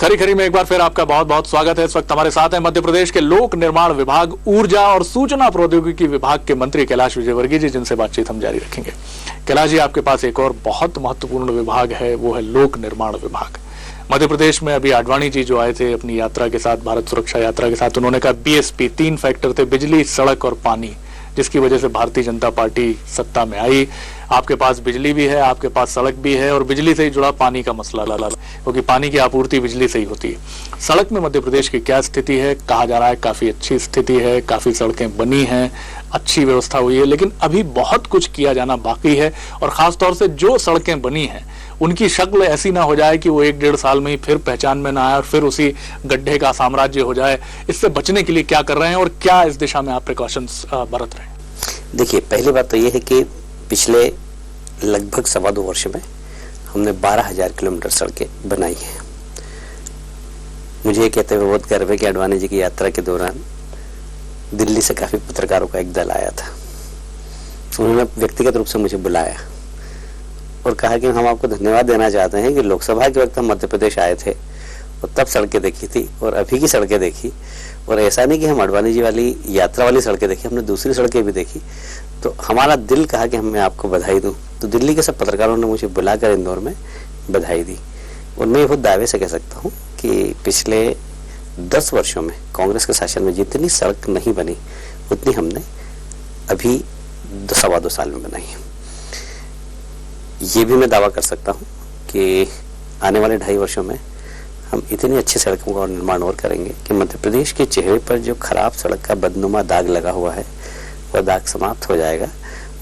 खरी खरी में एक बार फिर आपका बहुत बहुत स्वागत है। इस वक्त हमारे साथ हैं मध्य प्रदेश के लोक निर्माण विभाग, ऊर्जा और सूचना प्रौद्योगिकी विभाग के मंत्री कैलाश विजयवर्गीय जी, जिनसे बातचीत हम जारी रखेंगे। कैलाश जी, आपके पास एक और बहुत महत्वपूर्ण विभाग है, वो है लोक निर्माण विभाग। मध्य प्रदेश में अभी आडवाणी जी जो आए थे अपनी यात्रा के साथ, भारत सुरक्षा यात्रा के साथ, उन्होंने कहा बीएसपी 3 फैक्टर थे, बिजली, सड़क और पानी, जिसकी वजह से भारतीय जनता पार्टी सत्ता में आई। आपके पास बिजली भी है, आपके पास सड़क भी है, और बिजली से ही जुड़ा पानी का मसला क्योंकि पानी की आपूर्ति बिजली से ही होती है। सड़क में मध्य प्रदेश की क्या स्थिति है? कहा जा रहा है काफी अच्छी स्थिति है, काफी सड़कें बनी हैं, अच्छी व्यवस्था हुई है, लेकिन अभी बहुत कुछ किया जाना बाकी है। और खासतौर से जो सड़कें बनी हैं उनकी शक्ल ऐसी ना हो जाए कि वो 1-1.5 साल में ही फिर पहचान में ना आए और फिर उसी गड्ढे का साम्राज्य हो जाए। इससे बचने के लिए क्या कर रहे हैं और क्या इस दिशा में आप प्रिकॉशंस बरत रहे हैं? देखिए, पहली बात तो ये है कि पिछले लगभग 2.25 वर्ष में हमने 12,000 किलोमीटर सड़कें बनाई हैं। मुझे ये कहते हुए बहुत गर्व है कि आडवाणी जी की यात्रा के दौरान दिल्ली से काफी पत्रकारों का एक दल आया था। उन्होंने व्यक्तिगत रूप से मुझे बुलाया और कहा कि हम आपको धन्यवाद देना चाहते हैं कि लोकसभा के वक्त हम मध्य प्रदेश आए थे और तब सड़कें देखी थी और अभी की सड़कें देखी, और ऐसा नहीं कि हम आडवाणी जी वाली यात्रा वाली सड़कें देखी, हमने दूसरी सड़कें भी देखी। तो हमारा दिल कहा कि मैं आपको बधाई दूं। तो दिल्ली के सब पत्रकारों ने मुझे बुलाकर इंदौर में बधाई दी। और मैं बहुत दावे से कह सकता हूं कि पिछले 10 वर्षों में कांग्रेस के शासन में जितनी सड़क नहीं बनी उतनी हमने अभी 2.25 साल में बनाई है। ये भी मैं दावा कर सकता हूं कि आने वाले 2.5 वर्षों में हम इतनी अच्छी सड़कों का निर्माण और करेंगे कि मध्य प्रदेश के चेहरे पर जो खराब सड़क का बदनुमा दाग लगा हुआ है वह दाग समाप्त हो जाएगा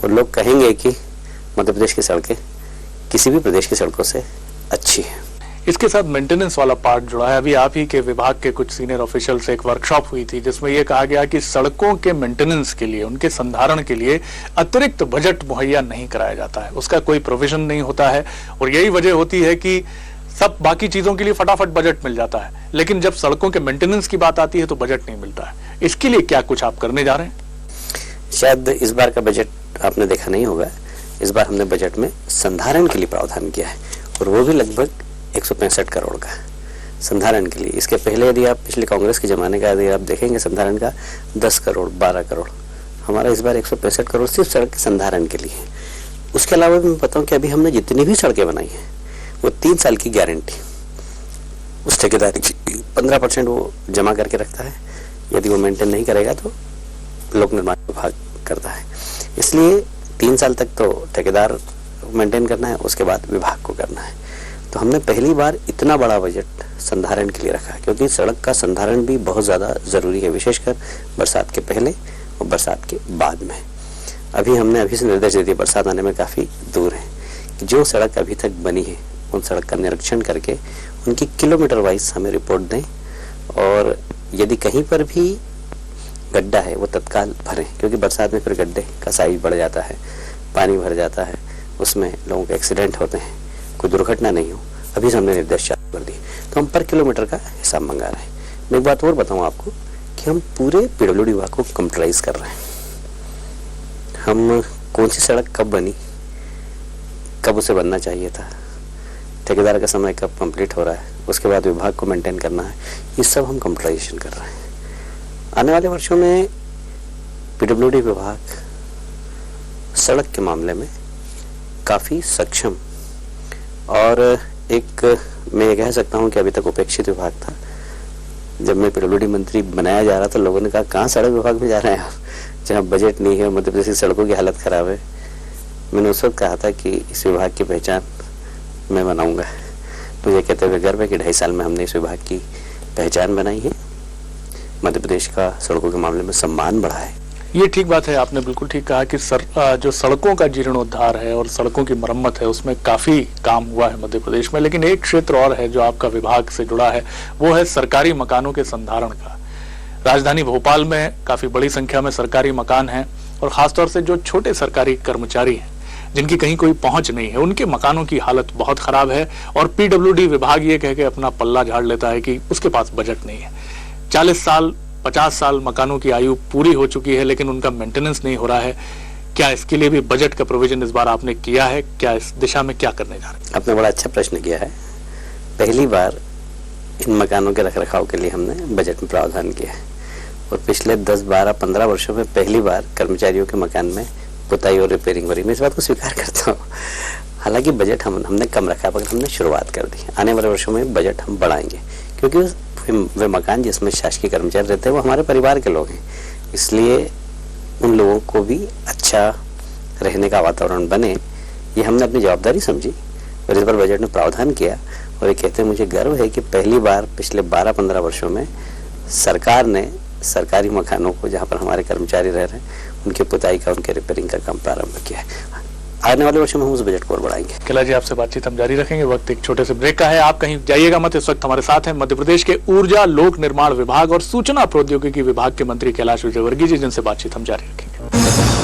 और लोग कहेंगे कि मध्य प्रदेश की सड़कें किसी भी प्रदेश की सड़कों से अच्छी है। इसके साथ मेंटेनेंस वाला पार्ट जुड़ा है। अभी आप ही के विभाग के कुछ सीनियर ऑफिशियल से एक वर्कशॉप हुई थी जिसमें यह कहा गया कि सड़कों के मेंटेनेंस के लिए, उनके संधारण के लिए अतिरिक्त बजट मुहैया नहीं कराया जाता है, उसका कोई प्रोविजन नहीं होता है। और यही वजह होती है कि सब बाकी चीजों के लिए फटाफट बजट मिल जाता है, लेकिन जब सड़कों के मेंटेनेंस की बात आती है तो बजट नहीं मिलता है। इसके लिए क्या कुछ आप करने जा रहे हैं? शायद इस बार का बजट आपने देखा नहीं होगा। इस बार हमने बजट में संधारण के लिए प्रावधान किया है और वो भी लगभग 165 करोड़ का संधारण के लिए। इसके पहले यदि आप पिछले कांग्रेस के जमाने का यदि आप देखेंगे संधारण का 10 करोड़ 12 करोड़, हमारा इस बार 165 करोड़ सिर्फ सड़क के संधारण के लिए है। उसके अलावा भी मैं बताऊं कि अभी हमने जितनी भी सड़कें बनाई हैं वो 3 साल की गारंटी उस ठेकेदार की 15% वो जमा करके रखता है। यदि वो मेंटेन नहीं करेगा तो लोक निर्माण विभाग करता है। इसलिए 3 साल तक तो ठेकेदार मेंटेन करना है, उसके बाद विभाग को करना है। तो हमने पहली बार इतना बड़ा बजट संधारण के लिए रखा है, क्योंकि सड़क का संधारण भी बहुत ज़्यादा ज़रूरी है, विशेषकर बरसात के पहले और बरसात के बाद में। अभी से निर्देश दे दिए, बरसात आने में काफ़ी दूर है, कि जो सड़क अभी तक बनी है उन सड़क का निरीक्षण करके उनकी किलोमीटर वाइज हमें रिपोर्ट दें, और यदि कहीं पर भी गड्ढा है वो तत्काल भरें, क्योंकि बरसात में फिर गड्ढे का साइज बढ़ जाता है, पानी भर जाता है, उसमें लोगों के एक्सीडेंट होते हैं, कोई दुर्घटना नहीं हो। अभी से हमने निर्देश चालू कर दिए, तो हम पर किलोमीटर का हिसाब मंगा रहे हैं। मैं एक बात और बताऊं आपको कि हम पूरे पीडब्ल्यूडी विभाग को कंप्यूटराइज कर रहे हैं। हम कौन सी सड़क कब बनी, कब उसे बनना चाहिए था, ठेकेदार का समय कब कंप्लीट हो रहा है, उसके बाद विभाग को मेंटेन करना है, ये सब हम कंप्यूटराइजेशन कर रहे हैं। आने वाले वर्षों में पीडब्ल्यूडी विभाग सड़क के मामले में काफ़ी सक्षम और एक मैं ये कह सकता हूँ कि अभी तक उपेक्षित विभाग था। जब मैं पीडब्ल्यूडी मंत्री बनाया जा रहा था, लोगों ने कहा कहाँ सड़क विभाग में जा रहे हैं आप, जहाँ बजट नहीं है, मध्य प्रदेश की सड़कों की हालत ख़राब है। मैंने उस वक्त कहा था कि इस विभाग की पहचान मैं बनाऊंगा। मुझे कहते हुए गर्व है कि 2.5 साल में हमने इस विभाग की पहचान बनाई है, मध्य प्रदेश का सड़कों के मामले में सम्मान बढ़ा है। ये ठीक बात है, आपने बिल्कुल ठीक कहा कि जो सड़कों का जीर्णोद्धार है और सड़कों की मरम्मत है उसमें काफी काम हुआ है मध्य प्रदेश में। लेकिन एक क्षेत्र और है जो आपका विभाग से जुड़ा है, वो है सरकारी मकानों के संधारण का। राजधानी भोपाल में काफी बड़ी संख्या में सरकारी मकान हैं, और खासतौर से जो छोटे सरकारी कर्मचारी हैं जिनकी कहीं कोई पहुंच नहीं है, उनके मकानों की हालत बहुत खराब है। और पीडब्ल्यूडी विभाग ये कह के अपना पल्ला झाड़ लेता है कि उसके पास बजट नहीं है। 40 साल 50 साल मकानों की आयु पूरी हो चुकी है, लेकिन उनका मेंटेनेंस नहीं हो रहा है। क्या इसके लिए भी बजट का प्रोविजन इस बार आपने किया है? क्या इस दिशा में क्या करने जा रहे हैं? आपने बड़ा अच्छा प्रश्न किया है। पहली बार इन मकानों के रखरखाव के लिए हमने बजट में प्रावधान किया है। और पिछले 10, 12, 15 वर्षों में पहली बार कर्मचारियों के मकान में पुताई और रिपेयरिंग हो रही है। मैं इस बात को स्वीकार करता हूँ। हालांकि बजट हमने कम रखा है, मगर हमने शुरुआत कर दी। आने वाले वर्षों में बजट हम बढ़ाएंगे, क्योंकि वे मकान जिसमें शासकीय कर्मचारी रहते हैं वो हमारे परिवार के लोग हैं, इसलिए उन लोगों को भी अच्छा रहने का वातावरण बने, ये हमने अपनी जवाबदारी समझी और इस बार बजट में प्रावधान किया। और ये कहते हैं मुझे गर्व है कि पहली बार पिछले 12-15 वर्षों में सरकार ने सरकारी मकानों को, जहाँ पर हमारे कर्मचारी रह रहे हैं, उनकी पुताई का, उनके रिपेयरिंग का काम प्रारंभ किया है। आने वाले वर्षों में हम उस बजट को और बढ़ाएंगे। कैलाश जी, आपसे बातचीत हम जारी रखेंगे। वक्त एक छोटे से ब्रेक का है, आप कहीं जाइएगा मत। इस वक्त हमारे साथ हैं मध्य प्रदेश के ऊर्जा, लोक निर्माण विभाग और सूचना प्रौद्योगिकी विभाग के मंत्री कैलाश विजयवर्गीय जी, जिनसे बातचीत हम जारी रखेंगे।